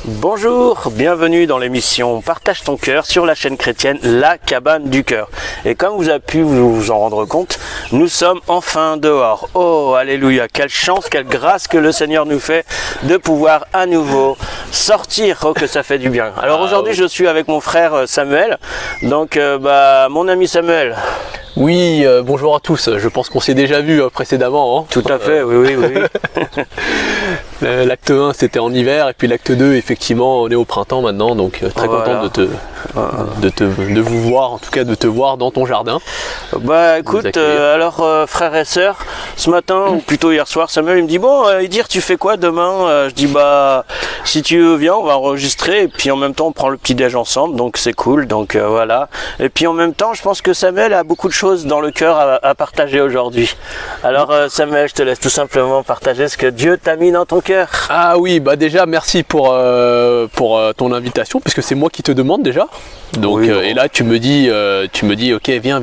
Bonjour, bienvenue dans l'émission Partage ton cœur sur la chaîne chrétienne La Cabane du Cœur. Et comme vous avez pu vous en rendre compte, nous sommes enfin dehors. Oh, alléluia, quelle chance, quelle grâce que le Seigneur nous fait de pouvoir à nouveau sortir, oh que ça fait du bien. Alors aujourd'hui je suis avec mon frère Samuel, donc mon ami Samuel. Oui, bonjour à tous, je pense qu'on s'est déjà vu précédemment. Hein. Tout à fait, oui. L'acte 1 c'était en hiver et puis l'acte 2 effectivement on est au printemps maintenant, donc très content de vous voir, en tout cas de te voir dans ton jardin. Bah écoute, alors frères et sœurs, ce matin ou plutôt hier soir, Samuel il me dit bon Idir tu fais quoi demain? Je dis bah si tu viens on va enregistrer et puis en même temps on prend le petit déj ensemble, donc c'est cool, donc voilà. Et puis en même temps je pense que Samuel a beaucoup de choses dans le cœur à partager aujourd'hui. Alors Samuel, je te laisse tout simplement partager ce que Dieu t'a mis dans ton cœur. Ah oui, bah déjà merci pour ton invitation, puisque c'est moi qui te demande déjà. Donc oui, et là tu me dis ok viens.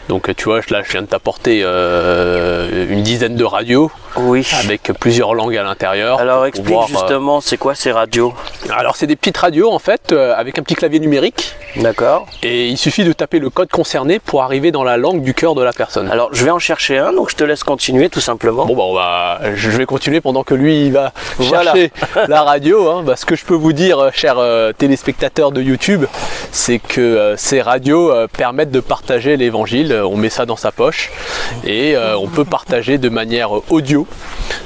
Donc tu vois, là je viens de t'apporter une dizaine de radios, oui, avec plusieurs langues à l'intérieur. Alors explique justement, c'est quoi ces radios? Alors c'est des petites radios en fait, avec un petit clavier numérique. D'accord. Et il suffit de taper le code concerné pour arriver dans la langue du cœur de la personne. Alors je vais en chercher un, donc je te laisse continuer tout simplement. Bon je vais continuer pendant que lui il va chercher la radio. Hein. Ce que je peux vous dire, chers téléspectateurs de YouTube, c'est que ces radios permettent de partager l'évangile. On met ça dans sa poche et on peut partager de manière audio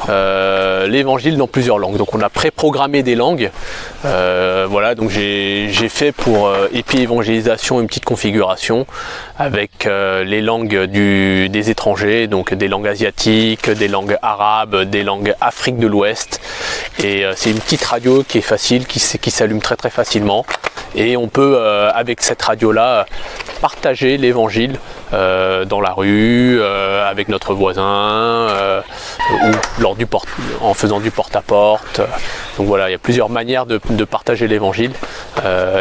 l'évangile dans plusieurs langues. Donc on a préprogrammé des langues. Voilà, donc j'ai fait pour EPI Évangélisation une petite configuration avec les langues des étrangers, donc des langues asiatiques, des langues arabes, des langues Afrique de l'Ouest. Et c'est une petite radio qui est facile, qui s'allume très facilement. Et on peut, avec cette radio-là, partager l'évangile dans la rue, avec notre voisin, ou en faisant du porte-à-porte. Donc voilà, il y a plusieurs manières de partager l'évangile.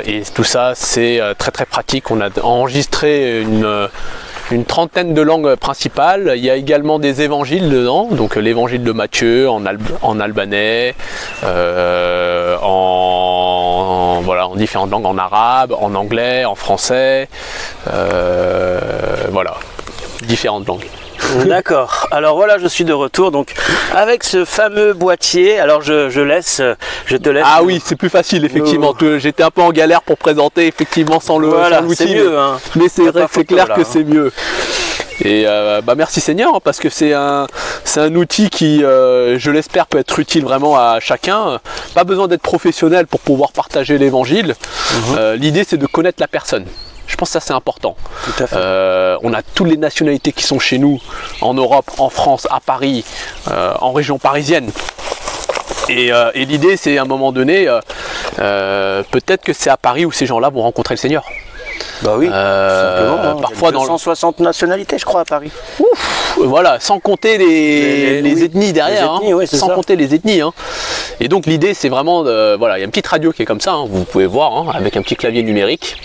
Et tout ça, c'est très pratique. On a enregistré une trentaine de langues principales. Il y a également des évangiles dedans, donc l'évangile de Matthieu en albanais, en différentes langues, en arabe, en anglais, en français, voilà, différentes langues. D'accord, alors voilà, je suis de retour donc avec ce fameux boîtier. Alors je te laisse. Ah oui, c'est plus facile effectivement. J'étais un peu en galère pour présenter effectivement sans l'outil. C'est mieux, hein. Mais c'est clair que c'est mieux. Et merci Seigneur, parce que c'est un outil qui, je l'espère, peut être utile vraiment à chacun. Pas besoin d'être professionnel pour pouvoir partager l'évangile. L'idée c'est de connaître la personne. Je pense que ça c'est important. Tout à fait. On a toutes les nationalités qui sont chez nous, en Europe, en France, à Paris, en région parisienne. Et l'idée c'est à un moment donné, peut-être que c'est à Paris où ces gens-là vont rencontrer le Seigneur. Bah oui, simplement. Parfois dans 260 nationalités, je crois, à Paris. Ouf, voilà, sans compter les ethnies derrière, les ethnies, oui, sans compter les ethnies. Hein. Et donc l'idée, c'est vraiment, voilà, il y a une petite radio qui est comme ça, hein, vous pouvez voir, hein, avec un petit clavier numérique.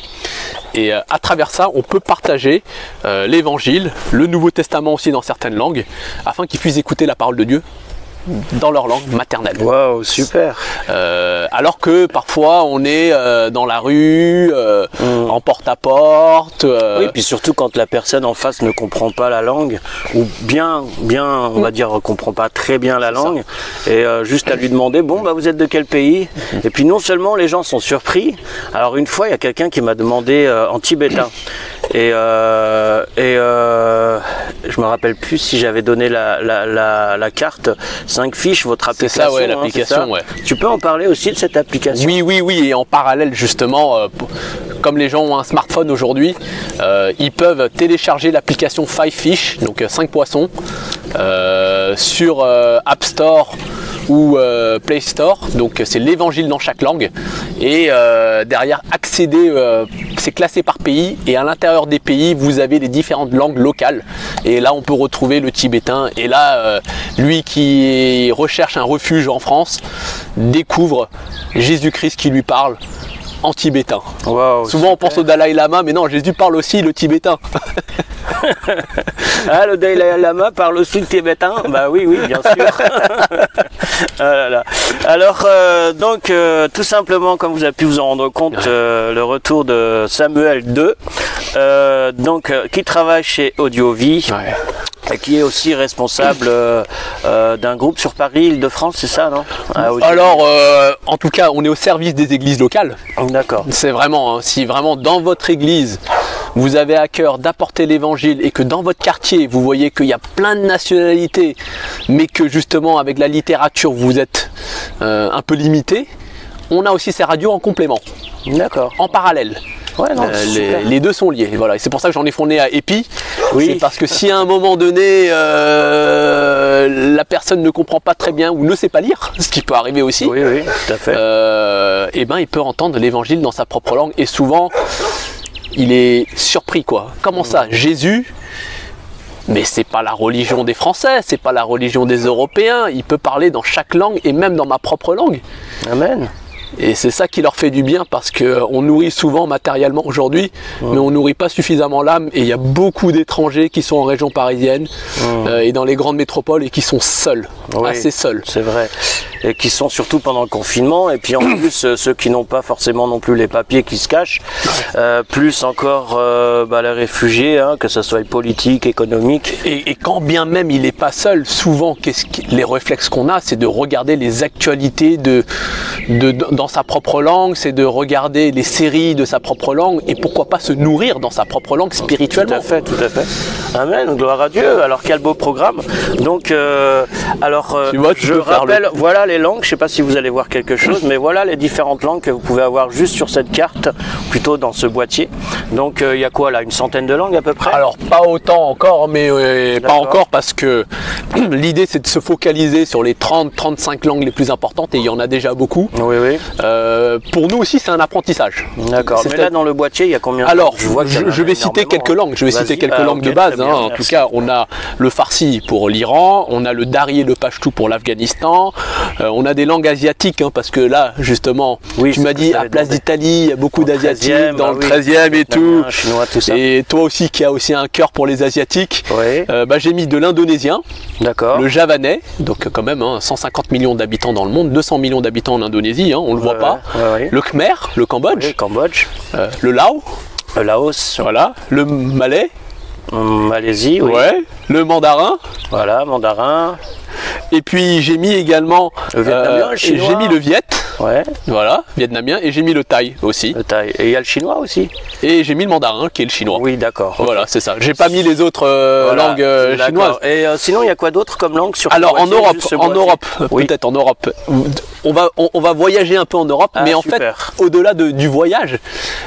Et à travers ça, on peut partager l'évangile, le Nouveau Testament aussi dans certaines langues, afin qu'ils puissent écouter la parole de Dieu dans leur langue maternelle. Waouh, super. Alors que parfois on est dans la rue, en porte-à-porte. Oui, puis surtout quand la personne en face ne comprend pas la langue, ou bien, on va dire, comprend pas très bien la langue, et juste à lui demander, bon, vous êtes de quel pays? Et puis non seulement les gens sont surpris. Alors une fois, il y a quelqu'un qui m'a demandé en tibétain. Et je me rappelle plus si j'avais donné la carte 5 fiches, votre application. C'est ça, ouais, l'application, ouais. Tu peux en parler aussi de cette application? Oui, et en parallèle justement, comme les gens ont un smartphone aujourd'hui, ils peuvent télécharger l'application 5 Fish, donc 5 poissons, sur App Store ou Play Store, donc c'est l'évangile dans chaque langue, et derrière accéder, c'est classé par pays, et à l'intérieur des pays vous avez les différentes langues locales, et là on peut retrouver le tibétain, et là lui qui recherche un refuge en France découvre Jésus-Christ qui lui parle en tibétain. Wow, souvent on pense au Dalai Lama, mais non, Jésus parle aussi le tibétain. Ah, le Dalai Lama parle aussi le tibétain? Bah oui, oui, bien sûr. Ah là là. Alors, donc, tout simplement, comme vous avez pu vous en rendre compte, le retour de Samuel II, qui travaille chez Audiovie. Ouais. Et qui est aussi responsable d'un groupe sur Paris, Île-de-France, c'est ça, non? Alors, en tout cas, on est au service des églises locales. D'accord. C'est vraiment, si vraiment dans votre église, vous avez à cœur d'apporter l'évangile et que dans votre quartier, vous voyez qu'il y a plein de nationalités, mais que justement, avec la littérature, vous êtes un peu limité, on a aussi ces radios en complément. D'accord. En parallèle. Ouais, non, les deux sont liés, voilà. Et c'est pour ça que j'en ai fondé à Épi. Oui. C'est parce que si à un moment donné la personne ne comprend pas très bien ou ne sait pas lire, ce qui peut arriver aussi, oui, oui, tout à fait. Et ben il peut entendre l'évangile dans sa propre langue et souvent il est surpris quoi. Comment ça, Jésus? Mais c'est pas la religion des Français, c'est pas la religion des Européens. Il peut parler dans chaque langue et même dans ma propre langue. Amen. Et c'est ça qui leur fait du bien parce qu'on nourrit souvent matériellement aujourd'hui, mais on nourrit pas suffisamment l'âme. Et il y a beaucoup d'étrangers qui sont en région parisienne et dans les grandes métropoles et qui sont seuls, assez seuls. C'est vrai. Et qui sont surtout pendant le confinement. Et puis en plus, ceux qui n'ont pas forcément non plus les papiers qui se cachent, plus encore les réfugiés, hein, que ce soit politique, économique. Et quand bien même il n'est pas seul, souvent les réflexes qu'on a, c'est de regarder les actualités dans sa propre langue, c'est de regarder les séries de sa propre langue et pourquoi pas se nourrir dans sa propre langue spirituellement. Tout à fait, tout à fait. Amen, gloire à Dieu. Alors quel beau programme. Donc, je rappelle, voilà les langues, je ne sais pas si vous allez voir quelque chose, mais voilà les différentes langues que vous pouvez avoir juste sur cette carte, plutôt dans ce boîtier. Donc il y a quoi là, une centaine de langues à peu près? Alors pas autant encore, mais pas encore parce que l'idée c'est de se focaliser sur les 30-35 langues les plus importantes et il y en a déjà beaucoup. Oui, oui. Pour nous aussi c'est un apprentissage. D'accord, mais là dans le boîtier il y a combien? Alors je vais citer quelques langues, langues de base, bien, en tout cas on a le farsi pour l'Iran, on a le dari et le pachtou pour l'Afghanistan, on a des langues asiatiques, hein, parce que là justement tu m'as dit à Place d'Italie il y a beaucoup d'asiatiques dans le 13e et tout, chinois, tout ça. Et toi aussi qui as aussi un cœur pour les asiatiques, j'ai mis de l'indonésien, le javanais, donc quand même 150 millions d'habitants dans le monde, 200 millions d'habitants en Indonésie, on le voit pas, le khmer, le Cambodge, le Lao, le Laos, voilà, le malais, Malaisie, le mandarin, voilà, mandarin. Et puis j'ai mis également le vietnamien, le chinois. J'ai mis le viet, voilà, vietnamien, et j'ai mis le thaï aussi. Le thaï. Et il y a le chinois aussi. Et j'ai mis le mandarin qui est le chinois. Oui, d'accord. Voilà, c'est ça. J'ai pas mis les autres langues chinoises. Et sinon, il y a quoi d'autre comme langue sur Alors en Europe, peut-être en Europe. On va voyager un peu en Europe, mais en fait, au-delà du voyage,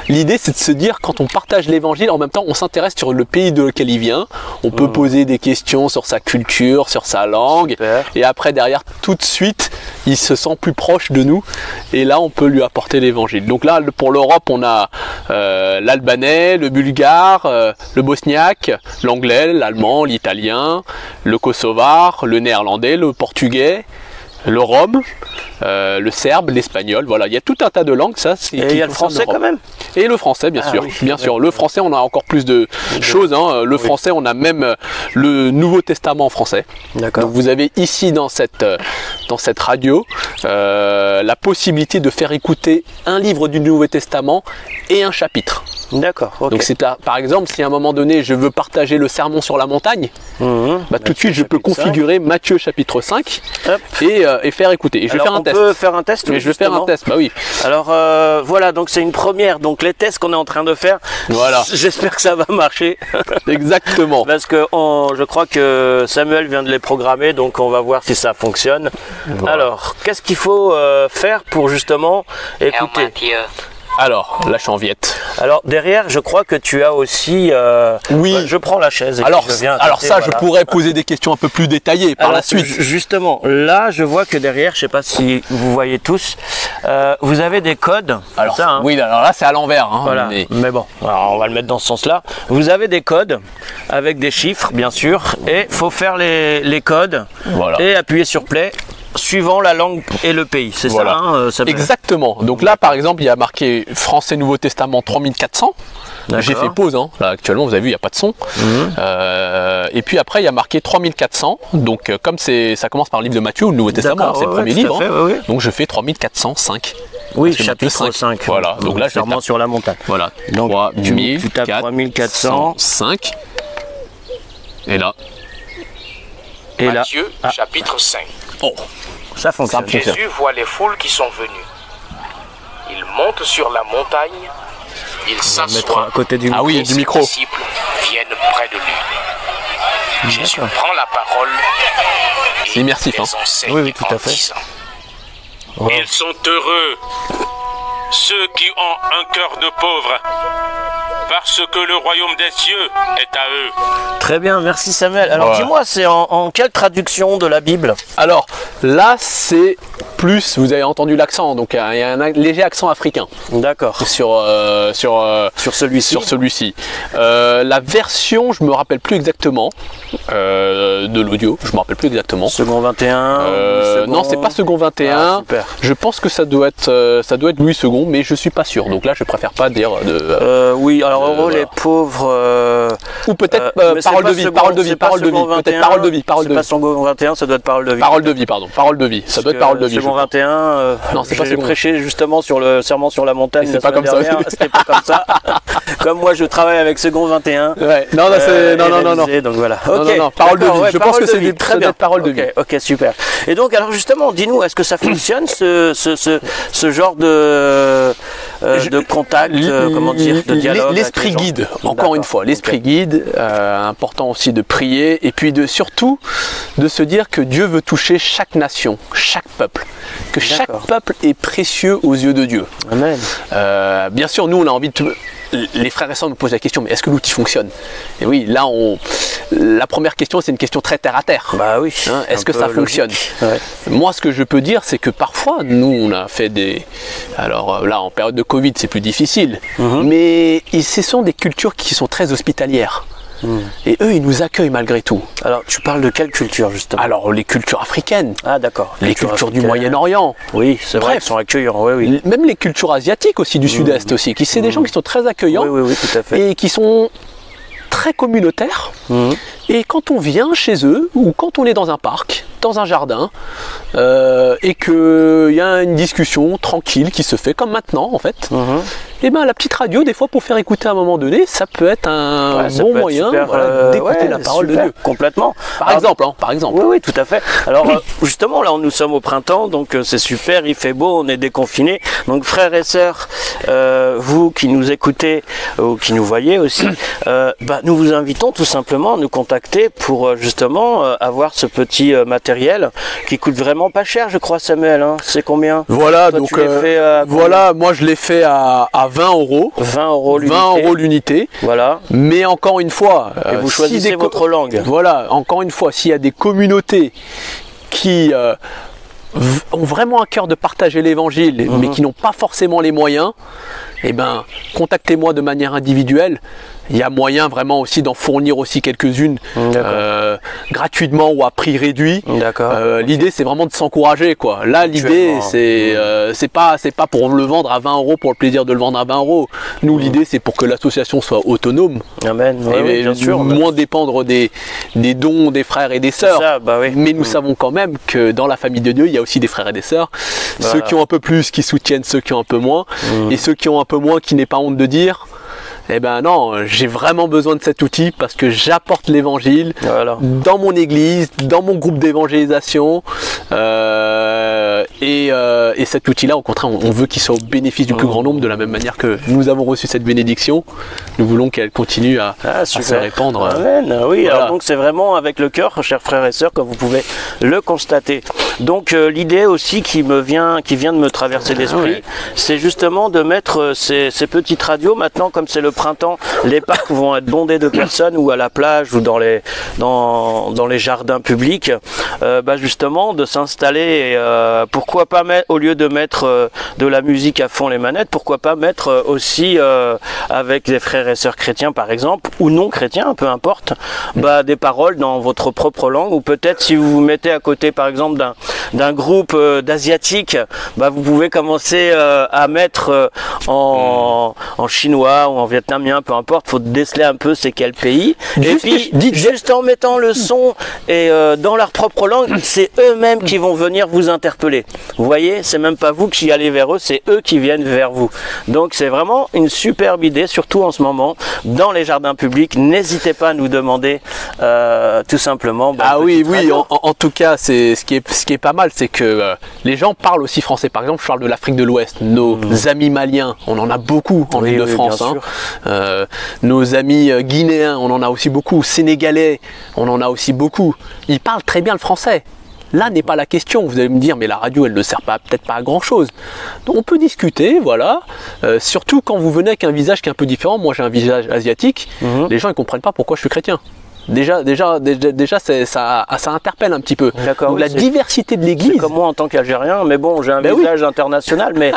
l'idée c'est de se dire quand on partage l'évangile, en même temps on s'intéresse sur le pays de lequel il vient. On peut poser des questions sur sa culture, sur sa langue. Et après derrière tout de suite il se sent plus proche de nous et là on peut lui apporter l'évangile. Donc là pour l'Europe on a l'albanais, le bulgare, le bosniaque, l'anglais, l'allemand, l'italien, le kosovar, le néerlandais, le portugais, le rome, le serbe, l'espagnol, voilà, il y a tout un tas de langues, ça. Et il y a le français quand même. Et le français, bien sûr, bien sûr. Le français, on a encore plus de choses. Le français, on a même le Nouveau Testament en français. D'accord. Donc vous avez ici dans cette radio la possibilité de faire écouter un livre du Nouveau Testament et un chapitre. D'accord. Okay. Donc c'est par exemple si à un moment donné je veux partager le sermon sur la montagne, tout de suite je peux configurer Matthieu chapitre 5 et faire écouter. Et je vais faire un test. On peut faire un test. Mais je vais faire un test, bah oui. Alors voilà, donc c'est une première. Donc les tests qu'on est en train de faire, voilà. J'espère que ça va marcher. Exactement. Parce que je crois que Samuel vient de les programmer, donc on va voir si ça fonctionne. Voilà. Alors, qu'est-ce qu'il faut faire pour justement écouter? Alors, la chanviette. Alors derrière, je crois que tu as aussi. Oui. Je prends la chaise. Et alors je pourrais poser des questions un peu plus détaillées par la suite. Justement, là, je vois que derrière, je sais pas si vous voyez tous, vous avez des codes. Alors ça, hein. Oui, alors là c'est à l'envers. Voilà. Mais bon, alors, on va le mettre dans ce sens-là. Vous avez des codes avec des chiffres, bien sûr, et faut faire les codes. Voilà. Et appuyer sur play. suivant la langue et le pays, c'est voilà. ça, hein, Samuel? Exactement. Donc là, par exemple, il y a marqué Français Nouveau Testament 3400. J'ai fait pause, hein. Là actuellement vous avez vu il n'y a pas de son. Et puis après il y a marqué 3400, donc comme ça commence par le livre de Matthieu, le Nouveau Testament, c'est le premier livre, hein. Donc je fais 3405. Oui, chapitre 5. Voilà, donc là je vais sur la montagne. Voilà, donc tu tapes 3405. Et là Matthieu chapitre 5. Oh, ça fonctionne. Jésus voit les foules qui sont venues. Il monte sur la montagne. Il s'assoit à côté du micro. Ah oui, du micro. Les disciples viennent près de lui. Jésus prend la parole. C'est immersif, hein. Oui, tout à fait. Wow. Ils sont heureux, ceux qui ont un cœur de pauvre, parce que le royaume des cieux est à eux. Très bien, merci Samuel. Alors dis-moi, c'est en quelle traduction de la Bible? Alors là, c'est plus, vous avez entendu l'accent, donc il y a un léger accent africain. D'accord. Sur celui-ci. La version, je me rappelle plus exactement de l'audio, je me rappelle plus exactement. Second 21. Non, c'est pas second 21. Ah, super. Je pense que ça doit être Louis second, mais je suis pas sûr. Donc là, je préfère pas dire de. Oui, alors heureux les pauvres. Ou peut-être parole de vie, parole de vie, parole de vie, peut-être parole de vie, parole de vie. C'est pas second 21, ça doit être parole de vie. Parole de vie, pardon, parole de vie. Ça doit être parole de vie. Second 21. Non, c'est pas j'ai prêché justement sur le serment sur la montagne. C'est pas comme ça. C'était pas comme ça. Comme moi, je travaille avec second 21. Ouais. Non, là, c'est non. Donc voilà. Non, parole de vie. Je pense que c'est des très bien parole de vie. Ok, super. Et donc, alors justement, dis-nous, est-ce que ça fonctionne ce genre de contact, comment dire, de dialogue? L'esprit guide, encore une fois, l'esprit guide, important aussi de prier et puis surtout de se dire que Dieu veut toucher chaque nation, chaque peuple, que chaque peuple est précieux aux yeux de Dieu. Amen. Bien sûr, nous on a envie de... Les frères et sœurs nous posent la question, mais est-ce que l'outil fonctionne? Et oui, là, la première question, c'est une question très terre à terre. Bah oui. Hein, est-ce que ça fonctionne? Ouais. Moi, ce que je peux dire, c'est que parfois, nous, on a fait des... Alors là, en période de Covid, c'est plus difficile. Mais ce sont des cultures qui sont très hospitalières. Et eux, ils nous accueillent malgré tout. Alors, tu parles de quelle culture, justement? Alors, les cultures africaines. Ah, d'accord. Les cultures du Moyen-Orient. Oui, c'est vrai, ils sont accueillants. Oui. Même les cultures asiatiques aussi, du Sud-Est aussi. C'est des gens qui sont très accueillants. Oui, tout à fait. Et qui sont très communautaires. Et quand on vient chez eux, ou quand on est dans un parc, dans un jardin, et qu'il y a une discussion tranquille qui se fait, comme maintenant en fait, et ben la petite radio, des fois pour faire écouter à un moment donné, ça peut être un bon moyen d'écouter la parole de Dieu. Complètement. Par exemple. Oui, tout à fait. Alors justement, là nous sommes au printemps, donc c'est super, il fait beau, on est déconfinés. Donc frères et sœurs, vous qui nous écoutez ou qui nous voyez aussi, nous vous invitons tout simplement à nous contacter pour justement avoir ce petit matériel qui coûte vraiment pas cher, je crois, Samuel. Hein. C'est combien? Voilà, toi, donc voilà, moi je l'ai fait à 20 euros. 20 euros l'unité. 20 euros l'unité. Voilà. Mais encore une fois, et vous choisissez votre langue. Voilà, encore une fois, s'il y a des communautés qui ont vraiment un cœur de partager l'évangile, mais qui n'ont pas forcément les moyens, eh ben, contactez-moi de manière individuelle. Il y a moyen vraiment aussi d'en fournir aussi quelques-unes gratuitement ou à prix réduit. L'idée c'est vraiment de s'encourager quoi. Là l'idée c'est pas pour le vendre à 20 euros pour le plaisir de le vendre à 20 euros. Nous l'idée c'est pour que l'association soit autonome. Amen. Et bien sûr, moins dépendre des dons des frères et des sœurs. Mais nous savons quand même que dans la famille de Dieu il y a aussi des frères et des sœurs. Ceux qui ont un peu plus qui soutiennent ceux qui ont un peu moins. Et ceux qui ont un peu moins qui n'aient pas honte de dire eh ben non, j'ai vraiment besoin de cet outil parce que j'apporte l'évangile dans mon église, dans mon groupe d'évangélisation et cet outil-là, au contraire, on veut qu'il soit au bénéfice du plus grand nombre de la même manière que nous avons reçu cette bénédiction. Nous voulons qu'elle continue à se répandre. Amen. Oui, alors donc c'est vraiment avec le cœur, chers frères et sœurs, comme vous pouvez le constater. Donc l'idée aussi qui vient de me traverser l'esprit, c'est justement de mettre ces petites radios maintenant, comme c'est le printemps, les parcs vont être bondés de personnes ou à la plage ou dans les jardins publics, justement de s'installer pourquoi pas mettre, au lieu de mettre de la musique à fond les manettes, pourquoi pas mettre aussi avec des frères et sœurs chrétiens par exemple, ou non chrétiens, peu importe, des paroles dans votre propre langue, ou peut-être si vous vous mettez à côté par exemple d'un groupe d'asiatiques, vous pouvez commencer à mettre en chinois ou en vietnamien, peu importe, faut déceler un peu c'est quel pays, et puis juste en mettant le son et dans leur propre langue, c'est eux-mêmes qui vont venir vous interpeller. Vous voyez, c'est même pas vous qui allez vers eux, c'est eux qui viennent vers vous. Donc c'est vraiment une superbe idée, surtout en ce moment, dans les jardins publics. N'hésitez pas à nous demander tout simplement. Oui, en tout cas, c'est ce qui est pas mal, c'est que les gens parlent aussi français. Par exemple, je parle de l'Afrique de l'Ouest. Nos amis maliens, on en a beaucoup en Île-de-France. Nos amis guinéens, on en a aussi beaucoup. Sénégalais, on en a aussi beaucoup. Ils parlent très bien le français. Là n'est pas la question. Vous allez me dire, mais la radio, elle ne sert peut-être pas à grand chose. Donc on peut discuter, voilà. Surtout quand vous venez avec un visage qui est un peu différent. Moi, j'ai un visage asiatique. Les gens, ils comprennent pas pourquoi je suis chrétien. Déjà ça interpelle un petit peu. Donc, la diversité de l'église. C'est comme moi en tant qu'Algérien, mais bon, j'ai un visage international, mais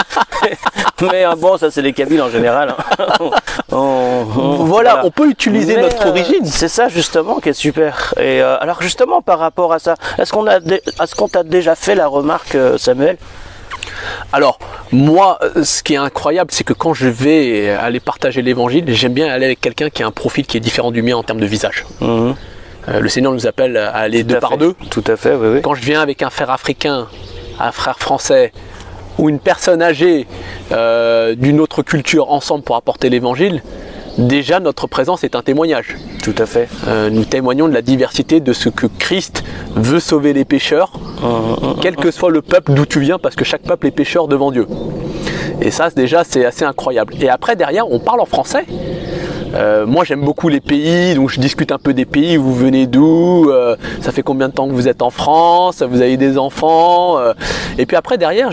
bon, ça c'est les Kabyles en général. Voilà, on peut utiliser notre origine. C'est ça justement qui est super. Et alors justement par rapport à ça, est-ce qu'on t'a déjà fait la remarque, Samuel? Alors, moi, ce qui est incroyable, c'est que quand je vais aller partager l'évangile, j'aime bien aller avec quelqu'un qui a un profil qui est différent du mien en termes de visage. Le Seigneur nous appelle à aller deux par deux. Tout à fait, oui. Quand je viens avec un frère africain, un frère français ou une personne âgée d'une autre culture ensemble pour apporter l'évangile, déjà notre présence est un témoignage. Tout à fait. Nous témoignons de la diversité de ce que Christ veut sauver les pécheurs, quel que soit le peuple d'où tu viens, parce que chaque peuple est pécheur devant Dieu. Et ça, déjà, c'est assez incroyable. Et après, derrière, on parle en français. Moi, j'aime beaucoup les pays, donc je discute un peu des pays. Vous venez d'où? Ça fait combien de temps que vous êtes en France? Vous avez des enfants? Et puis après, derrière,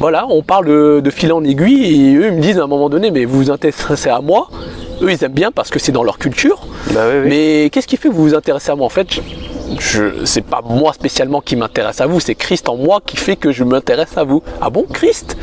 on parle de fil en aiguille. Et eux, ils me disent à un moment donné, mais vous vous intéressez à moi? Eux, ils aiment bien parce que c'est dans leur culture. Oui. Mais qu'est-ce qui fait que vous vous intéressez à moi? En fait, c'est pas moi spécialement qui m'intéresse à vous, c'est Christ en moi qui fait que je m'intéresse à vous. Ah bon, Christ?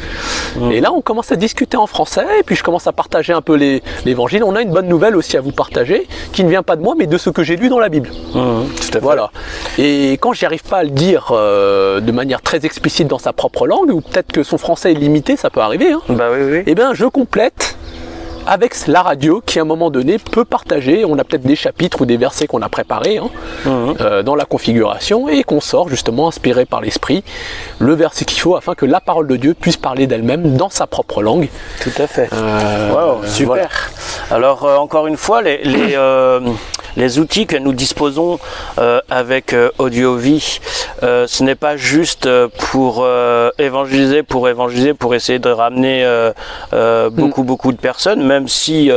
Et là, on commence à discuter en français, et puis je commence à partager un peu l'évangile. On a une bonne nouvelle aussi à vous partager, qui ne vient pas de moi, mais de ce que j'ai lu dans la Bible. Tout à fait. Voilà. Et quand j'y arrive pas à le dire de manière très explicite dans sa propre langue, ou peut-être que son français est limité, ça peut arriver, Oui. Et bien, je complète avec la radio qui à un moment donné peut partager, on a peut-être des chapitres ou des versets qu'on a préparés dans la configuration et qu'on sort justement inspiré par l'esprit le verset qu'il faut afin que la parole de Dieu puisse parler d'elle-même dans sa propre langue. Tout à fait. Super. Voilà. Alors encore une fois, les outils que nous disposons avec AudioVie, ce n'est pas juste pour évangeliser, pour essayer de ramener beaucoup de personnes, même si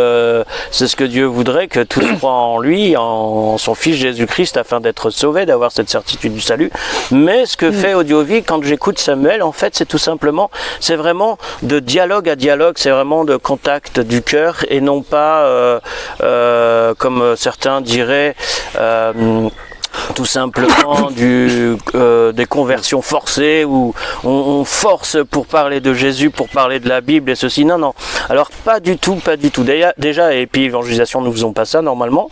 c'est ce que Dieu voudrait, que tous croient en lui, en son Fils Jésus-Christ, afin d'être sauvés, d'avoir cette certitude du salut. Mais ce que fait AudioVie, quand j'écoute Samuel, en fait, c'est tout simplement, c'est vraiment de dialogue à dialogue, c'est vraiment de contact du cœur, et non pas, comme certains diraient, tout simplement des conversions forcées où on force pour parler de Jésus, pour parler de la Bible et ceci. Non. Alors pas du tout. Déjà, et puis évangélisation, nous faisons pas ça normalement.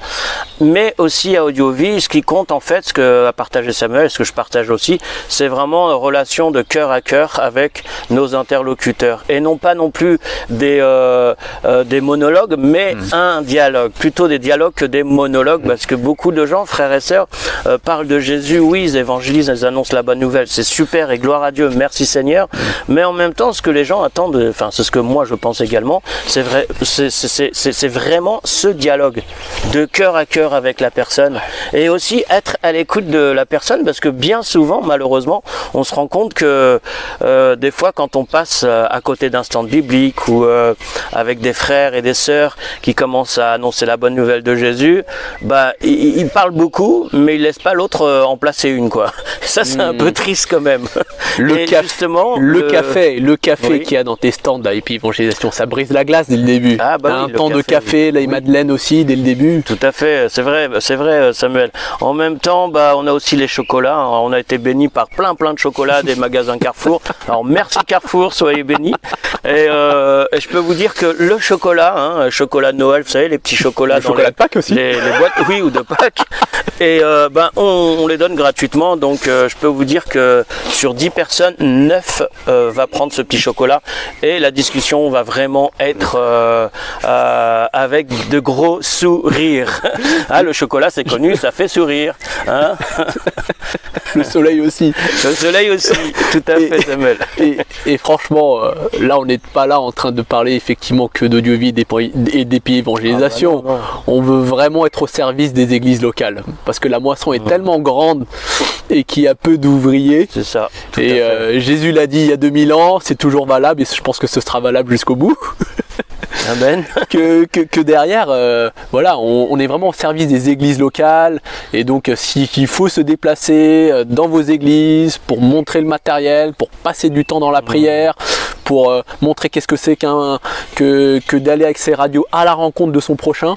Mais aussi à AudioVie, ce qui compte en fait, ce que a partagé Samuel, ce que je partage aussi, c'est vraiment une relation de cœur à cœur avec nos interlocuteurs. Et non pas non plus des monologues, mais un dialogue. Plutôt des dialogues que des monologues, parce que beaucoup de gens, frères et sœurs, parlent de Jésus, oui, ils évangélisent, ils annoncent la bonne nouvelle, c'est super et gloire à Dieu, merci Seigneur, mais en même temps, ce que les gens attendent, enfin, c'est ce que moi je pense également, c'est vraiment ce dialogue de cœur à cœur avec la personne, et aussi être à l'écoute de la personne, parce que bien souvent, malheureusement, on se rend compte que des fois, quand on passe à côté d'un stand biblique ou avec des frères et des sœurs qui commencent à annoncer la bonne nouvelle de Jésus, ils parlent beaucoup, mais ils laissent laisse pas l'autre en placer une, quoi. Ça, c'est un peu triste quand même. Le café qu'il y a dans tes stands d'IP Évangélisation, ça brise la glace dès le début. Ah, bah un temps de café, les madeleines aussi dès le début. Tout à fait, c'est vrai, Samuel. En même temps, on a aussi les chocolats. On a été bénis par plein de chocolats des magasins Carrefour. Alors merci Carrefour, soyez bénis. Et je peux vous dire que le chocolat, chocolat de Noël, vous savez, les petits chocolats dans chocolat de Pâques aussi. Les boîtes, oui, ou de Pâques. Et on les donne gratuitement. Donc je peux vous dire que sur 10 personnes, 9 va prendre ce petit chocolat. Et la discussion va vraiment être avec de gros sourires. Le chocolat, c'est connu, ça fait sourire. Hein. Le soleil aussi. Le soleil aussi, tout à fait, Samuel. Et franchement, là, on n'est pas là en train de parler effectivement que d'audiovide et d'épis évangélisation. Non. On veut vraiment être au service des églises locales. Parce que la moisson est tellement grande et qu'il y a peu d'ouvriers. C'est ça. Et Jésus l'a dit il y a 2000 ans, c'est toujours valable et je pense que ce sera valable jusqu'au bout. Amen. que derrière, voilà, on est vraiment au service des églises locales et donc s'il faut se déplacer dans vos églises pour montrer le matériel, pour passer du temps dans la prière, pour montrer qu'est-ce que c'est que d'aller avec ses radios à la rencontre de son prochain.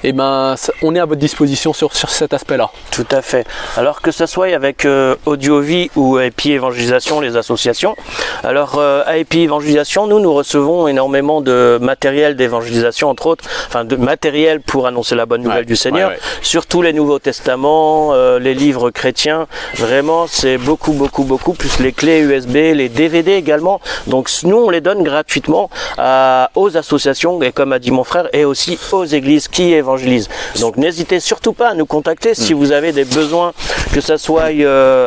Et on est à votre disposition sur cet aspect-là. Tout à fait. Alors que ce soit avec Audiovie ou IP Évangélisation, les associations. Alors IP Évangélisation, nous recevons énormément de matériel d'évangélisation, entre autres, enfin de matériel pour annoncer la bonne nouvelle du Seigneur. Surtout les Nouveaux Testaments, les livres chrétiens. Vraiment, c'est beaucoup, plus les clés USB, les DVD également. Donc nous, on les donne gratuitement aux associations, et comme a dit mon frère, et aussi aux églises qui évangélisent. Donc n'hésitez surtout pas à nous contacter si vous avez des besoins, que ça soit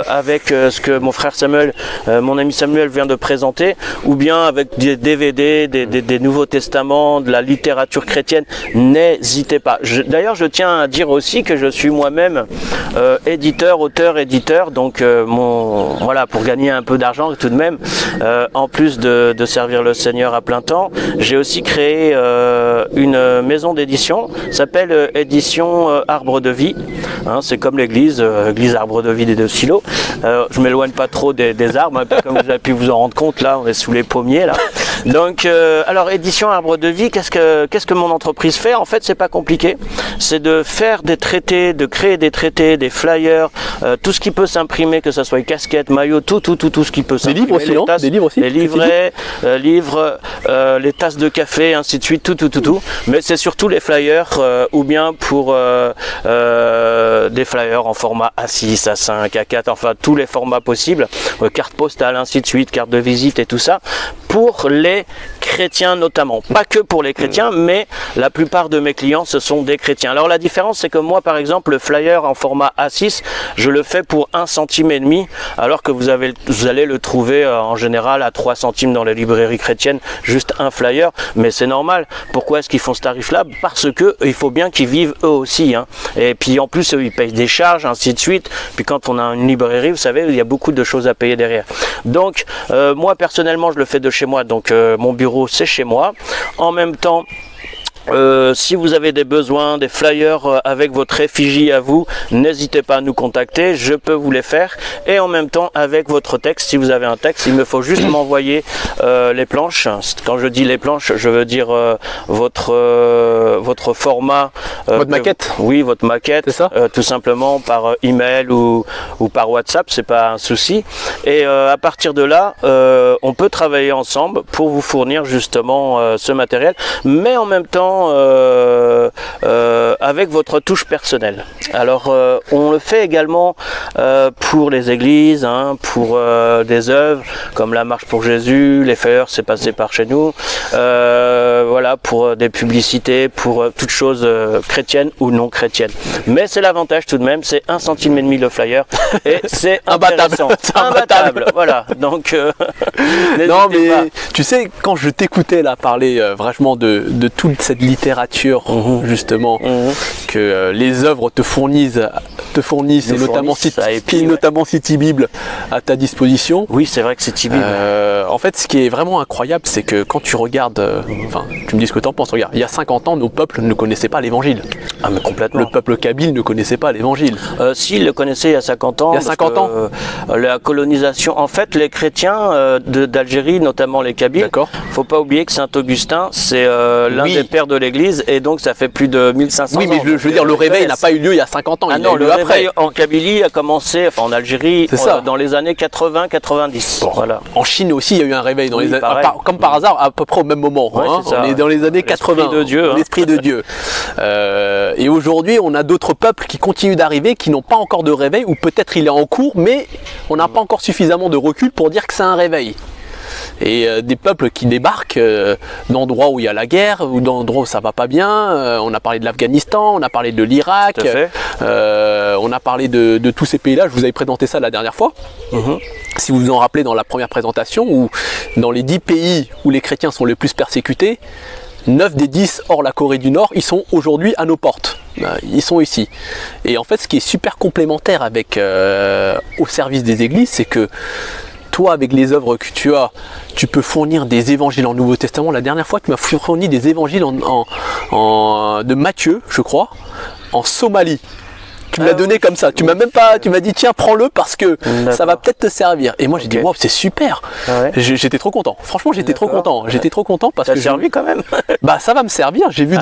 avec ce que mon frère Samuel, mon ami Samuel vient de présenter, ou bien avec des DVD, des Nouveaux Testaments, de la littérature chrétienne. N'hésitez pas. D'ailleurs, je tiens à dire aussi que je suis moi-même auteur-éditeur, donc voilà, pour gagner un peu d'argent tout de même, en plus de servir le Seigneur à plein temps, j'ai aussi créé une maison d'édition, ça s'appelle édition Arbre de Vie, c'est comme l'église Arbre de Vie des Deux Silos. Je m'éloigne pas trop des arbres, comme vous avez pu vous en rendre compte, là on est sous les pommiers là. Donc alors édition Arbre de Vie, qu'est-ce que mon entreprise fait? En fait, c'est pas compliqué, c'est de faire des traités, de créer des traités, des flyers, tout ce qui peut s'imprimer, que ce soit casquettes, maillots, tout ce qui peut s'imprimer. Des livres aussi, tasses, des livres aussi, les livrets, livres, les tasses de café, ainsi de suite, tout. Mais c'est surtout les flyers, ou bien pour des flyers en format A6, A5, A4, enfin tous les formats possibles, carte postale, ainsi de suite, carte de visite et tout ça, pour les chrétiens notamment. Pas que pour les chrétiens, mais la plupart de mes clients, ce sont des chrétiens. Alors la différence, c'est que moi, par exemple, le flyer en format A6, je le fais pour 1,5 centime, alors que vous allez le trouver en général à 3 centimes dans les librairies chrétiennes, juste un flyer, mais c'est normal. Pourquoi est-ce qu'ils font ce tarif-là? Parce que il faut bien qu'ils vivent eux aussi, et puis en plus eux, ils payent des charges, ainsi de suite. Puis quand on a une librairie, vous savez, il y a beaucoup de choses à payer derrière. Donc moi personnellement, je le fais de chez moi, donc mon bureau c'est chez moi. En même temps, si vous avez des besoins, des flyers avec votre effigie à vous, n'hésitez pas à nous contacter, je peux vous les faire. Et en même temps, avec votre texte, si vous avez un texte, il me faut juste m'envoyer les planches. Quand je dis les planches, je veux dire votre format. Votre maquette. Oui, votre maquette. C'est ça. Tout simplement par email ou par WhatsApp, c'est pas un souci. Et à partir de là, on peut travailler ensemble pour vous fournir justement ce matériel. Mais en même temps, avec votre touche personnelle. Alors on le fait également pour les églises, pour des œuvres comme la Marche pour Jésus, les flyers, c'est passé par chez nous, voilà, pour des publicités, pour toutes choses chrétiennes ou non chrétiennes. Mais c'est l'avantage tout de même, c'est 1,5 centime le flyer et c'est imbattable. Voilà, donc non mais pas. Tu sais, quand je t'écoutais là parler vraiment de toute cette littérature justement que les œuvres te fournissent te fournissent, et notamment City Bible à ta disposition. Oui, c'est vrai que City Bible. En fait, ce qui est vraiment incroyable, c'est que quand tu regardes, tu me dis ce que tu en penses, regarde, il y a 50 ans, nos peuples ne connaissaient pas l'évangile. Ah, mais complètement. Le peuple kabyle ne connaissait pas l'évangile. Si, il le connaissait il y a 50 ans. Il y a 50 ans la colonisation, en fait, les chrétiens d'Algérie, notamment les Kabyles, faut pas oublier que Saint-Augustin, c'est l'un des pères de l'église, et donc ça fait plus de 1500 ans. Oui, mais je veux dire, le réveil n'a pas eu lieu il y a 50 ans. Ah non, le réveil en Kabylie a commencé, enfin en Algérie, dans les années 80-90. Bon. Voilà. En Chine aussi, il y a eu un réveil, comme par hasard, à peu près au même moment. On est dans les années 80. L'esprit de Dieu. Et aujourd'hui, on a d'autres peuples qui continuent d'arriver, qui n'ont pas encore de réveil, ou peut-être il est en cours, mais on n'a pas encore suffisamment de recul pour dire que c'est un réveil. Et des peuples qui débarquent d'endroits où il y a la guerre, ou d'endroits où ça va pas bien. On a parlé de l'Afghanistan, on a parlé de l'Irak, on a parlé de tous ces pays-là. Je vous avais présenté ça la dernière fois. Si vous vous en rappelez dans la première présentation, où dans les 10 pays où les chrétiens sont les plus persécutés, 9 des 10 hors la Corée du Nord, ils sont aujourd'hui à nos portes. Ils sont ici. Et en fait, ce qui est super complémentaire avec au service des églises, c'est que toi, avec les œuvres que tu as, tu peux fournir des évangiles en Nouveau Testament. La dernière fois, tu m'as fourni des évangiles de Matthieu, je crois, en Somalie. Tu me l'as donné comme ça. Tu m'as même pas. Tu m'as dit tiens, prends-le parce que ça va peut-être te servir. Et moi j'ai dit waouh, c'est super. J'étais trop content. Franchement, j'étais trop content. J'étais trop content parce que. Ça a servi quand même. Bah ça va me servir. J'ai vu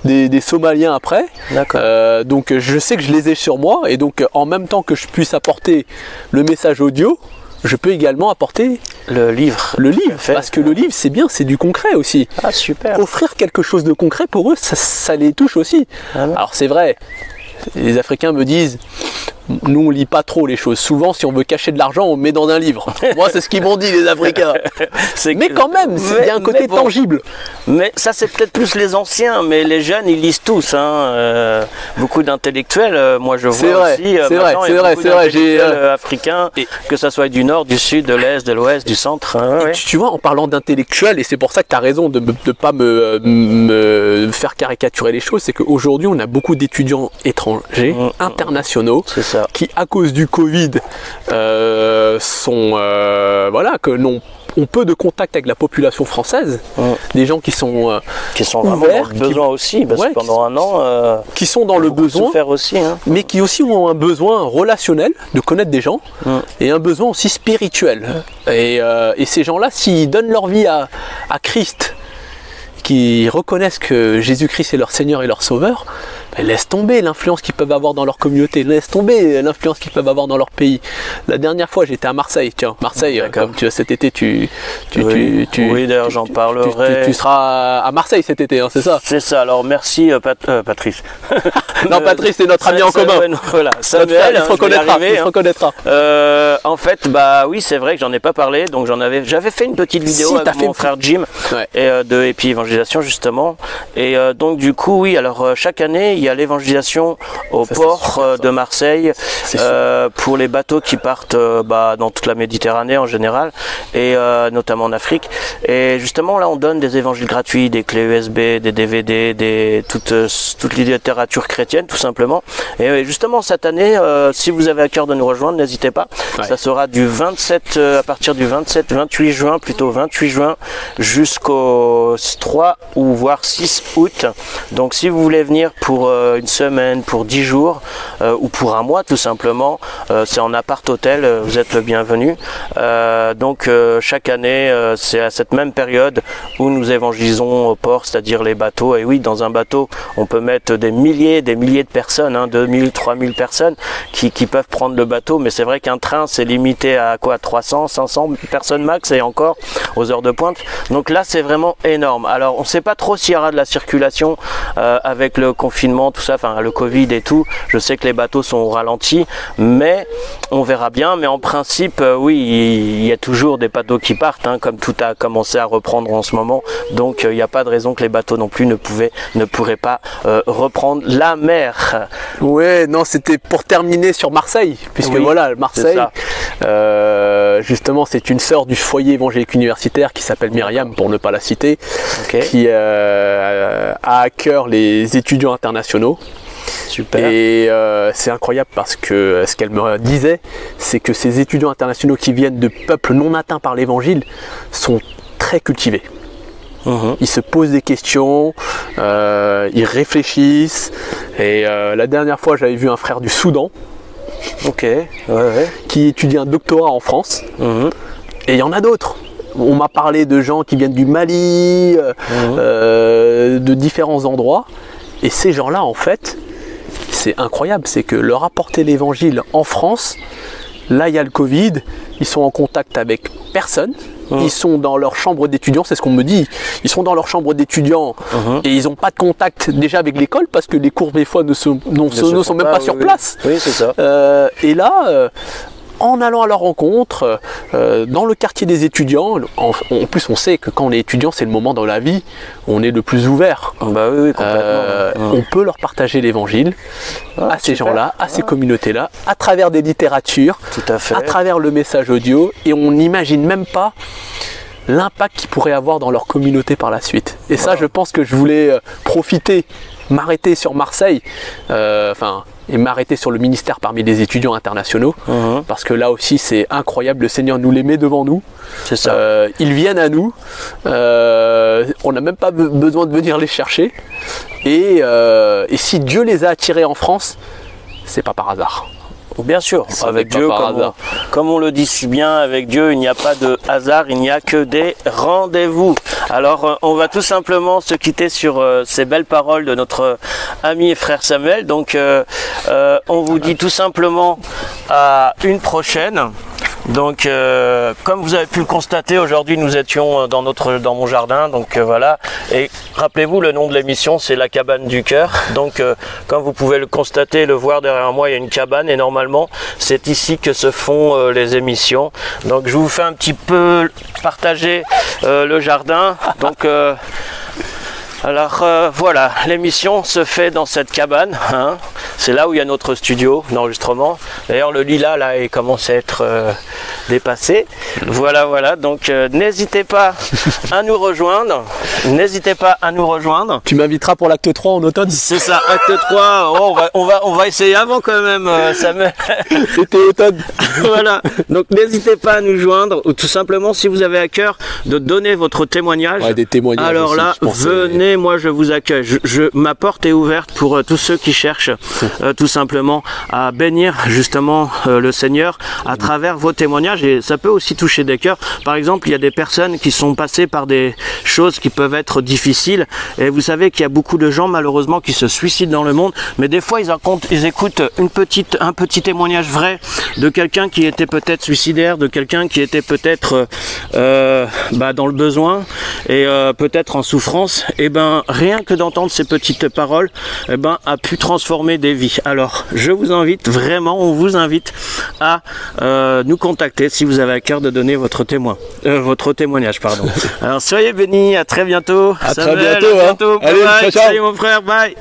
des Somaliens après. Donc je sais que je les ai sur moi, et donc en même temps que je puisse apporter le message audio, je peux également apporter le livre. Parce que le livre, c'est bien, c'est du concret aussi. Ah, super. Offrir quelque chose de concret, pour eux, ça les touche aussi. Alors c'est vrai, les Africains me disent, nous on lit pas trop les choses. Souvent, si on veut cacher de l'argent, on met dans un livre. Moi, c'est ce qu'ils m'ont dit, les Africains. Mais quand même, il y a un côté tangible. Mais ça, c'est peut-être plus les anciens, mais les jeunes, ils lisent tous. Beaucoup d'intellectuels, moi je vois aussi. C'est vrai. J'ai africains, que ça soit du nord, du sud, de l'est, de l'ouest, du centre. Tu vois, en parlant d'intellectuels, et c'est pour ça que tu as raison de ne pas me faire caricaturer les choses, c'est qu'aujourd'hui, on a beaucoup d'étudiants étrangers, internationaux, qui à cause du Covid que ont peu de contact avec la population française, des gens qui sont vraiment dans le besoin aussi, parce que pendant un an, qui sont dans le besoin, aussi, mais qui aussi ont un besoin relationnel de connaître des gens, et un besoin aussi spirituel. Et ces gens-là, s'ils donnent leur vie à Christ, qui reconnaissent que Jésus-Christ est leur Seigneur et leur Sauveur, laisse tomber l'influence qu'ils peuvent avoir dans leur communauté, laisse tomber l'influence qu'ils peuvent avoir dans leur pays. La dernière fois, j'étais à Marseille. Tiens, Marseille, comme cet été, oui, d'ailleurs, j'en parlerai. Tu seras à Marseille cet été, c'est ça? C'est ça. Alors, merci, Patrice. Non, Patrice, c'est notre ami en commun. Voilà, Samuel, il se reconnaîtra. En fait, oui, c'est vrai que j'en ai pas parlé. Donc, j'avais fait une petite vidéo avec mon frère Jim et puis évangélisation justement. Et donc, du coup, oui. Alors, chaque année, il y a l'évangélisation au port de Marseille pour les bateaux qui partent dans toute la Méditerranée en général, et notamment en Afrique. Et justement là on donne des évangiles gratuits, des clés USB, des DVD, toute littérature chrétienne tout simplement. Et justement cette année, si vous avez à cœur de nous rejoindre, n'hésitez pas. Ça sera du 27 à partir du 28 juin jusqu'au 3 ou voire 6 août. Donc si vous voulez venir pour une semaine, pour 10 jours ou pour un mois tout simplement, c'est en appart-hôtel, vous êtes le bienvenu. Donc chaque année, c'est à cette même période où nous évangélisons au port, c'est-à-dire les bateaux. Et oui, dans un bateau, on peut mettre des milliers de personnes, 2000, 3000 personnes qui peuvent prendre le bateau. Mais c'est vrai qu'un train, c'est limité à 300, 500 personnes max, et encore aux heures de pointe. Donc là, c'est vraiment énorme. Alors, on ne sait pas trop s'il y aura de la circulation avec le confinement, tout ça, enfin le Covid et tout. Je sais que les bateaux sont au ralenti, mais on verra bien. Mais en principe, oui, il y a toujours des bateaux qui partent, comme tout a commencé à reprendre en ce moment. Donc il n'y a pas de raison que les bateaux non plus ne pourraient pas reprendre la mer. Ouais, non, c'était pour terminer sur Marseille, puisque voilà, Marseille, justement, c'est une sœur du foyer évangélique universitaire qui s'appelle Myriam, pour ne pas la citer, qui a à cœur les étudiants internationaux. Super. Et c'est incroyable parce que ce qu'elle me disait, c'est que ces étudiants internationaux qui viennent de peuples non atteints par l'évangile sont très cultivés. Ils se posent des questions, ils réfléchissent. Et la dernière fois, j'avais vu un frère du Soudan qui étudie un doctorat en France. Et il y en a d'autres. On m'a parlé de gens qui viennent du Mali, de différents endroits. Et ces gens-là, en fait, c'est incroyable. C'est que leur apporter l'évangile en France, là, il y a le Covid, ils sont en contact avec personne. Ils sont dans leur chambre d'étudiants, c'est ce qu'on me dit. Ils sont dans leur chambre d'étudiants et ils n'ont pas de contact déjà avec l'école parce que les cours des fois ne sont même pas sur place. Oui, c'est ça. Et là, en allant à leur rencontre, dans le quartier des étudiants, en plus on sait que quand on est étudiant, c'est le moment dans la vie où on est le plus ouvert. Bah oui, complètement. On peut leur partager l'évangile à ces gens-là, à ces communautés-là, à travers des littératures, tout à fait, à travers le message audio, et on n'imagine même pas l'impact qu'ils pourraient avoir dans leur communauté par la suite. Et ça, je pense que je voulais profiter, m'arrêter sur Marseille, et m'arrêter sur le ministère parmi les étudiants internationaux, parce que là aussi c'est incroyable, le Seigneur nous les met devant nous, c'est ça. Ils viennent à nous, on n'a même pas besoin de venir les chercher, et si Dieu les a attirés en France, c'est pas par hasard. Bien sûr, avec Dieu, comme on le dit si bien, avec Dieu, il n'y a pas de hasard, il n'y a que des rendez-vous. Alors, on va tout simplement se quitter sur ces belles paroles de notre ami et frère Samuel. Donc, on vous dit tout simplement à une prochaine. Donc, comme vous avez pu le constater, aujourd'hui nous étions dans mon jardin, donc voilà. Et rappelez-vous, le nom de l'émission, c'est La Cabane du Cœur. Donc, comme vous pouvez le constater, le voir derrière moi, il y a une cabane et normalement, c'est ici que se font les émissions. Donc, je vous fais un petit peu partager le jardin. Donc, alors voilà, l'émission se fait dans cette cabane, c'est là où il y a notre studio d'enregistrement. D'ailleurs le lilas là il commence à être dépassé. Voilà, donc n'hésitez pas à nous rejoindre. Tu m'inviteras pour l'acte 3 en automne? C'est ça, acte 3, on va essayer avant quand même, Samuel. C'était automne. Voilà, donc n'hésitez pas à nous joindre, ou tout simplement si vous avez à cœur de donner votre témoignage. Ouais, des témoignages alors aussi, là, venez, moi je vous accueille. Ma porte est ouverte pour tous ceux qui cherchent tout simplement à bénir justement le Seigneur à travers vos témoignages, et ça peut aussi toucher des cœurs. Par exemple, il y a des personnes qui sont passées par des choses qui peuvent être difficiles, et vous savez qu'il y a beaucoup de gens malheureusement qui se suicident dans le monde, mais des fois ils écoutent un petit témoignage vrai de quelqu'un qui était peut-être suicidaire, de quelqu'un qui était peut-être dans le besoin et peut-être en souffrance. Et rien que d'entendre ces petites paroles a pu transformer des vies. Alors je vous invite vraiment, on vous invite à nous contacter si vous avez à cœur de donner votre témoignage. Alors soyez bénis, à très bientôt. À très bientôt. Allez, ciao. Salut mon frère, bye.